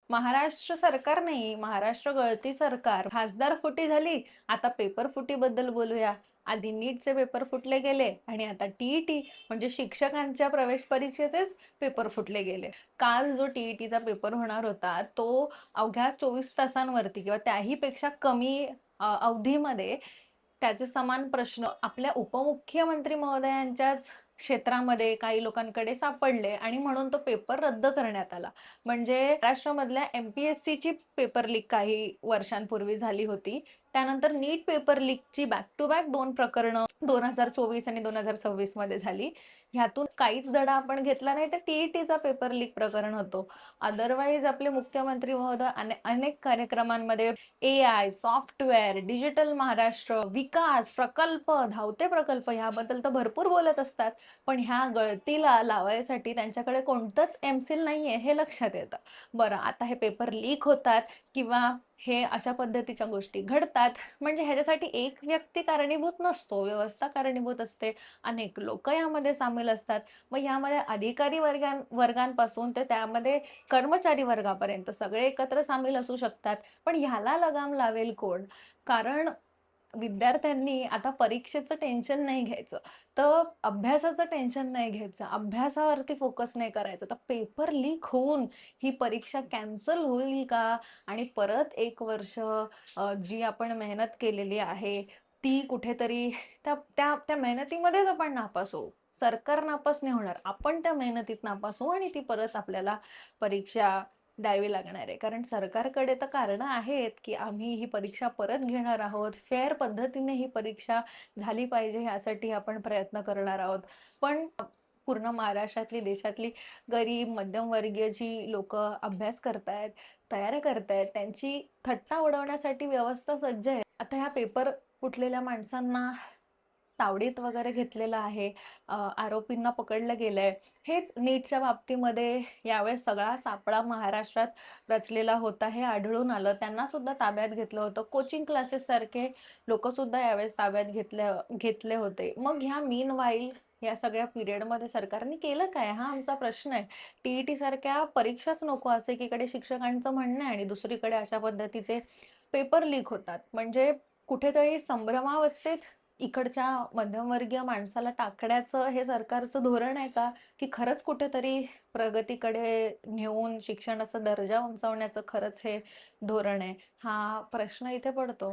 महाराष्ट्र सरकार नाही, महाराष्ट्र गळती सरकार. खासदार फुटी झाली, आता पेपर फुटीबद्दल बोलूया. आधी नीटचे पेपर फुटले गेले आणि आता टीईटी म्हणजे शिक्षकांच्या प्रवेश परीक्षेचेच पेपर फुटले गेले. काल जो टीईटीचा पेपर होणार होता तो अवघ्या 24 तासांवरती किंवा त्याही पेक्षा कमी अवधीमध्ये त्याचे समान प्रश्न आपल्या उपमुख्यमंत्री महोदयांच्याच क्षेत्रामध्ये काही लोकांकडे सापडले आणि म्हणून तो पेपर रद्द करण्यात आला. म्हणजे महाराष्ट्रामधल्या एमपीएससीची पेपर लीक काही वर्षांपूर्वी झाली होती. त्यानंतर नीट पेपर लीकची बॅक टू बॅक 2 प्रकरणं 2024 आणि 2026 मध्ये झाली. ह्यातून काहीच धडा आपण घेतला नाही तर टीईटीचा पेपर लीक प्रकरण होतो. अदरवाईज आपले मुख्यमंत्री महोदय अनेक कार्यक्रमांमध्ये एआय, सॉफ्टवेअर, डिजिटल महाराष्ट्र, विकास, प्रकल्प, धावते प्रकल्प ह्याबद्दल तर भरपूर बोलत असतात. पण ह्या गळतीला लावायसाठी त्यांच्याकडे कोणतंच एमसील नाहीये हे लक्षात येतं. बरं, आता हे पेपर लीक होतात किंवा हे अशा पद्धतीच्या गोष्टी घडतात म्हणजे ह्याच्यासाठी एक व्यक्ती कारणीभूत नसतो, व्यवस्था कारणीभूत असते, अनेक लोक यामध्ये सामील असतात. मग यामध्ये अधिकारी वर्गांपासून ते त्यामध्ये कर्मचारी वर्गापर्यंत सगळे एकत्र सामील असू शकतात. पण ह्याला लगाम लावेल कोण? कारण विद्यार्थ्यांनी आता परीक्षेचं टेन्शन नाही घ्यायचं, तर अभ्यासाचं टेन्शन नाही घ्यायचं, अभ्यासावरती फोकस नाही करायचं. तर पेपर लीक होऊन ही परीक्षा कॅन्सल होईल का? आणि परत 1 वर्ष जी आपण मेहनत केलेली आहे ती कुठेतरी त्या त्या त्या मेहनतीमध्येच आपण नापास होऊ. सरकार नापास नाही होणार, आपण त्या मेहनतीत नापास होऊ आणि ती परत आपल्याला परीक्षा द्यावी लागणार आहे. कारण सरकारकडे तर कारणं आहेत की आम्ही ही परीक्षा परत घेणार आहोत, फेअर पद्धतीने ही परीक्षा झाली पाहिजे ह्यासाठी आपण प्रयत्न करणार आहोत. पण पूर्ण महाराष्ट्रातली, देशातली गरीब मध्यमवर्गीय जी लोक अभ्यास करतायत, तयारी करतायत, त्यांची थट्टा उडवण्यासाठी व्यवस्था सज्ज आहे. आता ह्या पेपर फुटलेल्या माणसांना तावडीत वगैरे घेतलेलं आहे, आरोपींना पकडलं गेलंय. हेच नीटच्या बाबतीमध्ये यावेळेस सगळा सापळा महाराष्ट्रात रचलेला होता हे आढळून आलं. त्यांना सुद्धा ताब्यात घेतलं होतं. कोचिंग क्लासेस सारखे लोक सुद्धा यावेळेस ताब्यात घेतले होते. मग ह्या मीन वाईल या सगळ्या पिरियडमध्ये सरकारने केलं काय हा आमचा प्रश्न आहे. टीईटी सारख्या परीक्षाच नको असं एकीकडे शिक्षकांचं म्हणणं आहे आणि दुसरीकडे अशा पद्धतीचे पेपर लीक होतात. म्हणजे कुठेतरी संभ्रमावस्थेत इकडच्या मध्यमवर्गीय माणसाला टाकण्याचं हे सरकारचं धोरण आहे का? की खरंच कुठेतरी प्रगतीकडे नेऊन शिक्षणाचा दर्जा उंचावण्याचं खरंच हे धोरण आहे? हा प्रश्न इथे पडतो.